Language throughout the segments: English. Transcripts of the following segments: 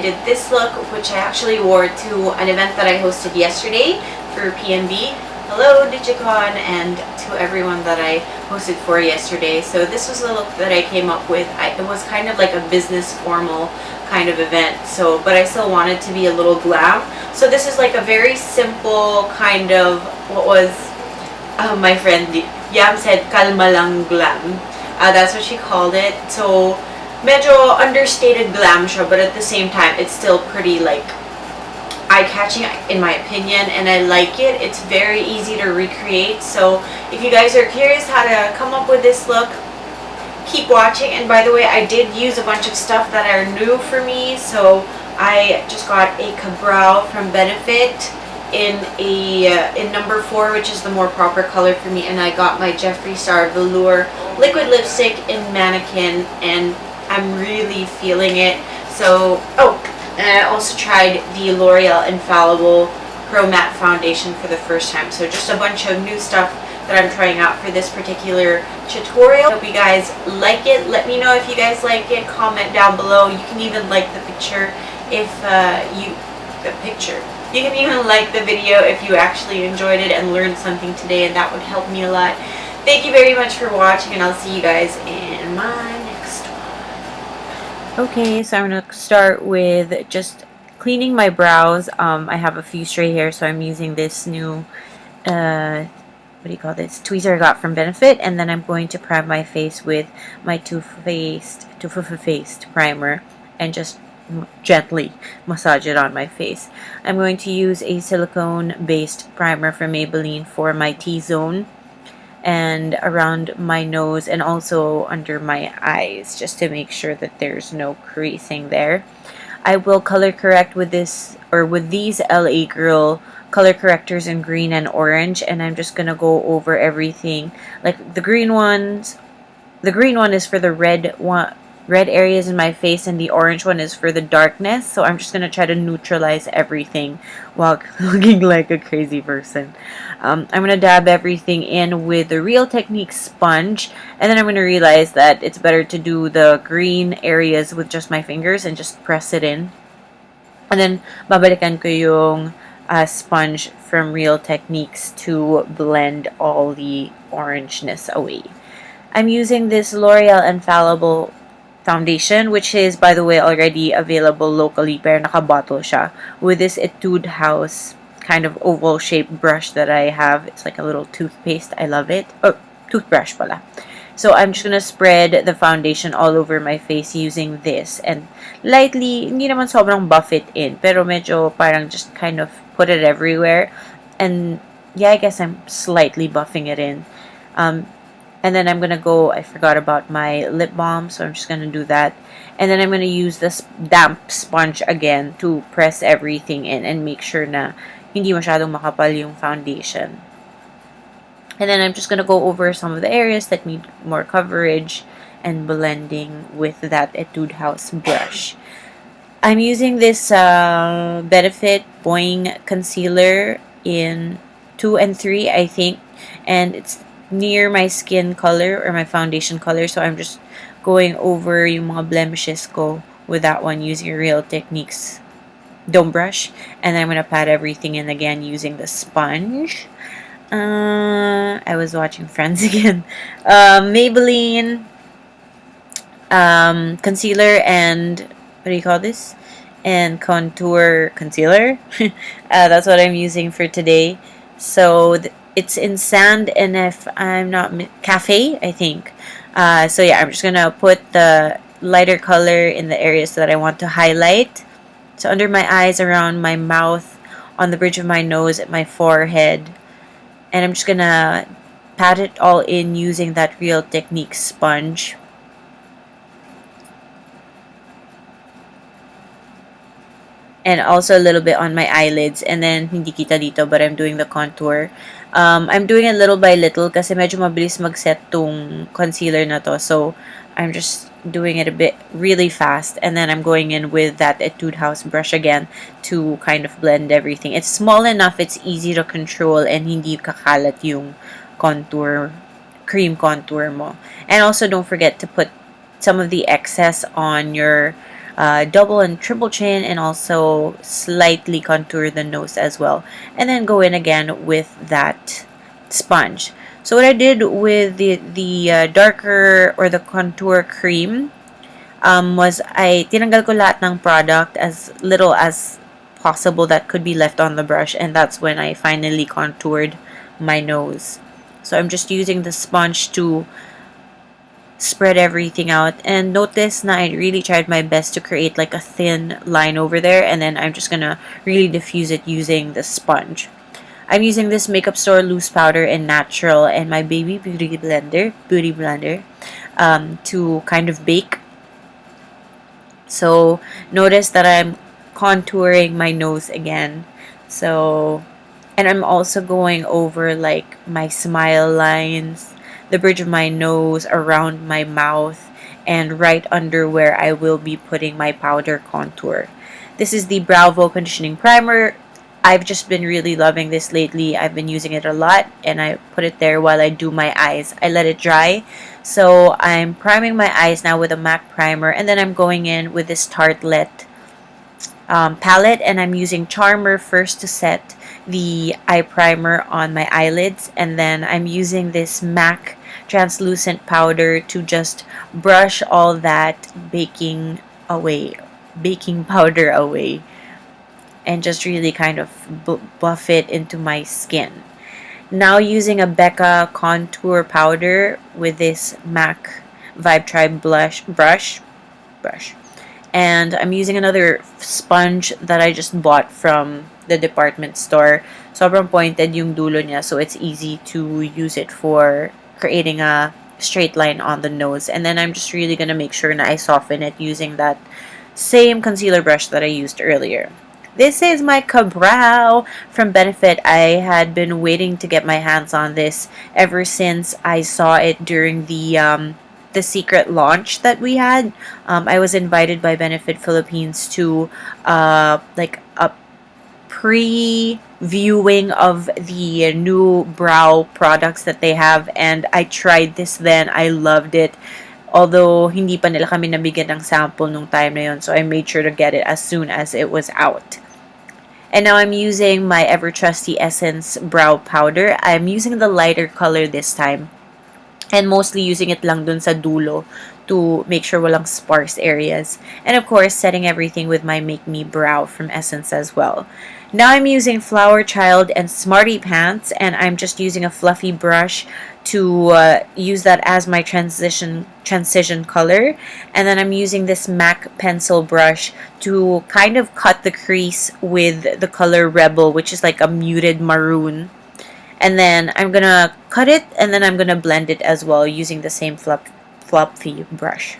created this look, which I actually wore to an event that I hosted yesterday for PNB. Hello Digicon, and to everyone that I hosted for yesterday. So this was the look that I came up with. It was kind of like a business formal kind of event, so but I still wanted to be a little glam. So this is like a very simple kind of what was my friend Yam said kalma lang glam. That's what she called it. So medyo understated glam siya, but at the same time it's still pretty like eye-catching in my opinion, and I like it. It's very easy to recreate. So if you guys are curious how to come up with this look, keep watching. And by the way, I did use a bunch of stuff that are new for me. So I just got a Cabral from Benefit in number 4, which is the more proper color for me, and I got my Jeffree Star Velour liquid lipstick in Mannequin, and I'm really feeling it. So and I also tried the L'Oreal Infallible Pro Matte Foundation for the first time. So just a bunch of new stuff that I'm trying out for this particular tutorial. Hope you guys like it. Let me know if you guys like it. Comment down below. You can even like the picture if you can even like the video if you actually enjoyed it and learned something today, and that would help me a lot. Thank you very much for watching, and I'll see you guys in my next one. Okay, so I'm going to start with just cleaning my brows. I have a few stray hairs, so I'm using this new, what do you call this, tweezer I got from Benefit, and then I'm going to prime my face with my Too Faced primer and just gently massage it on my face. I'm going to use a silicone-based primer from Maybelline for my T-zone and around my nose and also under my eyes, just to make sure that there's no creasing there. I will color correct with this, or with these LA Girl color correctors in green and orange, and I'm just gonna go over everything. Like the green one is for the red areas in my face, and the orange one is for the darkness. So I'm just gonna try to neutralize everything while looking like a crazy person. I'm gonna dab everything in with the Real Techniques sponge, and then I'm gonna realize that it's better to do the green areas with just my fingers and just press it in. And then babalikan ko yung sponge from Real Techniques to blend all the orangeness away. I'm using this L'Oreal Infallible foundation, which is, by the way, already available locally, pero naka-bottle siya, with this Etude House kind of oval shaped brush that I have. It's like a little toothpaste. I love it. Oh, toothbrush pala. So I'm just gonna spread the foundation all over my face using this, and lightly, hindi naman sobrang buff it in, pero medyo parang just kind of put it everywhere. And yeah, I guess I'm slightly buffing it in. And then I'm gonna go, I forgot about my lip balm, so I'm just gonna do that. And then I'm gonna use this damp sponge again to press everything in and make sure na hindi masyadong makapal yung foundation. And then I'm just gonna go over some of the areas that need more coverage and blending with that Etude House brush. I'm using this Benefit Boing Concealer in 2 and 3, I think, and it's near my skin color or my foundation color, so I'm just going over yung mga blemishes ko with that one using Real Techniques dome brush, and then I'm gonna pat everything in again using the sponge. I was watching Friends again. Maybelline concealer and what do you call this? And contour concealer. That's what I'm using for today. So it's in Sand, and if I'm not Cafe, I think. So yeah, I'm just gonna put the lighter color in the areas that I want to highlight. So under my eyes, around my mouth, on the bridge of my nose, at my forehead. And I'm just gonna pat it all in using that Real Techniques sponge. And also a little bit on my eyelids, and then hindi kita dito, but I'm doing the contour. I'm doing it little by little kasi medyo mabilis mag-set tong concealer na to. So I'm just doing it a bit really fast, and then I'm going in with that Etude House brush again to kind of blend everything. It's small enough, it's easy to control, and hindi kakalat yung contour, cream contour mo. And also don't forget to put some of the excess on your double and triple chin, and also slightly contour the nose as well. And then go in again with that sponge. So what I did with the darker or the contour cream was I tinanggal ko lahat ng product as little as possible that could be left on the brush, and that's when I finally contoured my nose. So I'm just using the sponge to spread everything out, and notice na I really tried my best to create like a thin line over there, and then I'm just gonna really diffuse it using the sponge. I'm using this Makeup Store loose powder in natural and my baby beauty blender to kind of bake. So notice that I'm contouring my nose again. So, and I'm also going over like my smile lines, the bridge of my nose, around my mouth, and right under where I will be putting my powder contour. This is the Brow Conditioning Primer. I've just been really loving this lately. I've been using it a lot, and I put it there while I do my eyes. I let it dry. So I'm priming my eyes now with a MAC primer, and then I'm going in with this Tartelette palette, and I'm using Charmer first to set the eye primer on my eyelids, and then I'm using this MAC translucent powder to just brush all that baking powder away, and just really kind of buff it into my skin. Now using a Becca contour powder with this MAC Vibe Tribe brush. And I'm using another sponge that I just bought from the department store. Sobrang pointed yung dulo niya, so it's easy to use it for creating a straight line on the nose. And then I'm just really gonna make sure na I soften it using that same concealer brush that I used earlier. This is my Kabrow from Benefit. I had been waiting to get my hands on this ever since I saw it during the secret launch that we had. I was invited by Benefit Philippines to like a pre-viewing of the new brow products that they have, and I tried this then. I loved it. Although hindi pa nila kami nabigyan ng sample nung time na yun, so I made sure to get it as soon as it was out. And now I'm using my ever trusty Essence brow powder. I'm using the lighter color this time, and mostly using it lang dun sa dulo to make sure walang sparse areas. And of course, setting everything with my Make Me Brow from Essence as well. Now I'm using Flower Child and Smarty Pants, and I'm just using a fluffy brush to use that as my transition color. And then I'm using this MAC pencil brush to kind of cut the crease with the color Rebel, which is like a muted maroon. And then I'm gonna cut it, and then I'm gonna blend it as well using the same fluffy brush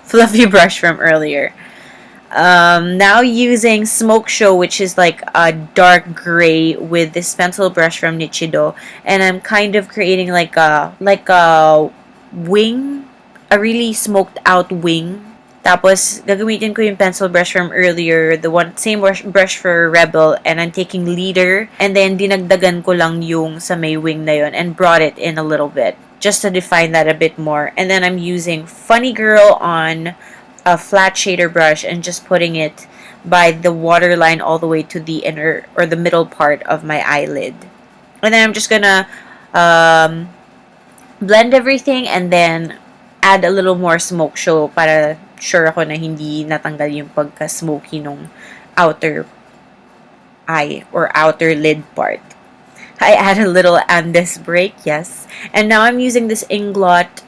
from earlier. Now using Smoke Show, which is like a dark gray, with this pencil brush from Nichido, and I'm kind of creating like a wing, a really smoked out wing. Tapos gagamitin ko yung pencil brush from earlier, the same brush for Rebel, and I'm taking Leader, and then dinagdagan ko lang yung sa may wing na yun and brought it in a little bit just to define that a bit more. And then I'm using Funny Girl on a flat shader brush and just putting it by the waterline all the way to the inner or the middle part of my eyelid. And then I'm just gonna blend everything and then add a little more Smoke Show para sure ako na hindi natanggal yung pagka-smoky nung outer eye or outer lid part. I add a little Andes break, yes. And now I'm using this Inglot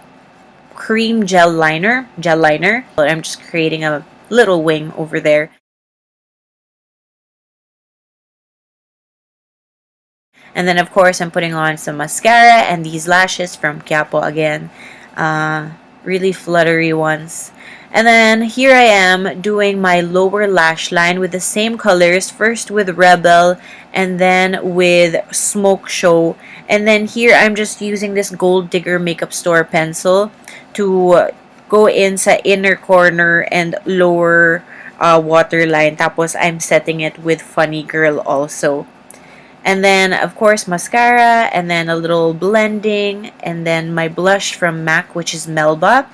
cream gel liner. I'm just creating a little wing over there. And then of course I'm putting on some mascara and these lashes from Quiapo again. Really fluttery ones. And then here I am doing my lower lash line with the same colors, first with Rebel and then with Smoke Show. And then here I'm just using this Gold Digger Makeup Store pencil to go in sa inner corner and lower waterline. Tapos I'm setting it with Funny Girl also. And then, of course, mascara, and then a little blending, and then my blush from MAC, which is Melba.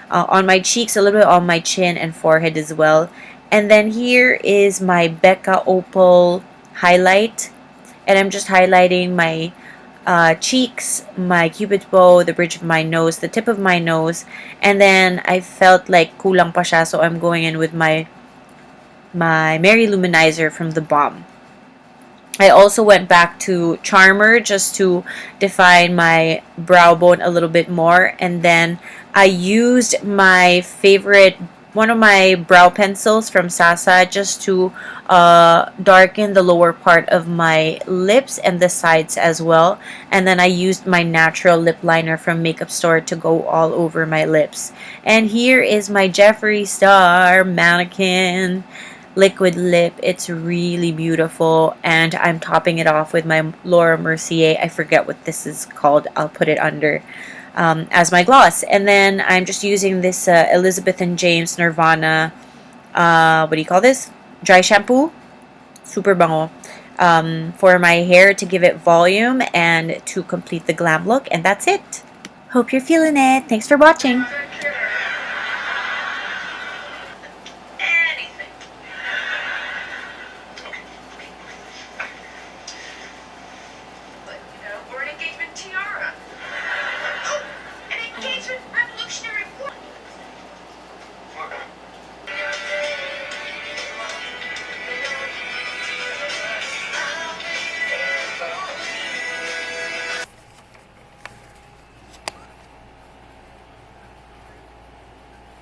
On my cheeks, a little bit on my chin and forehead as well. And then here is my Becca Opal highlight. And I'm just highlighting my cheeks, my cupid's bow, the bridge of my nose, the tip of my nose. And then I felt like kulang pa siya, so I'm going in with my Mary Luminizer from the Balm. I also went back to Charmer just to define my brow bone a little bit more. And then I used my favorite, one of my brow pencils from Sasa, just to darken the lower part of my lips and the sides as well. And then I used my natural lip liner from Makeup Store to go all over my lips. And here is my Jeffree Star Mannequin liquid lip. It's really beautiful, and I'm topping it off with my Laura Mercier. I forget what this is called. I'll put it under as my gloss. And then I'm just using this Elizabeth and James Nirvana, what do you call this? Dry shampoo. Super bango. For my hair to give it volume and to complete the glam look. And that's it. Hope you're feeling it. Thanks for watching.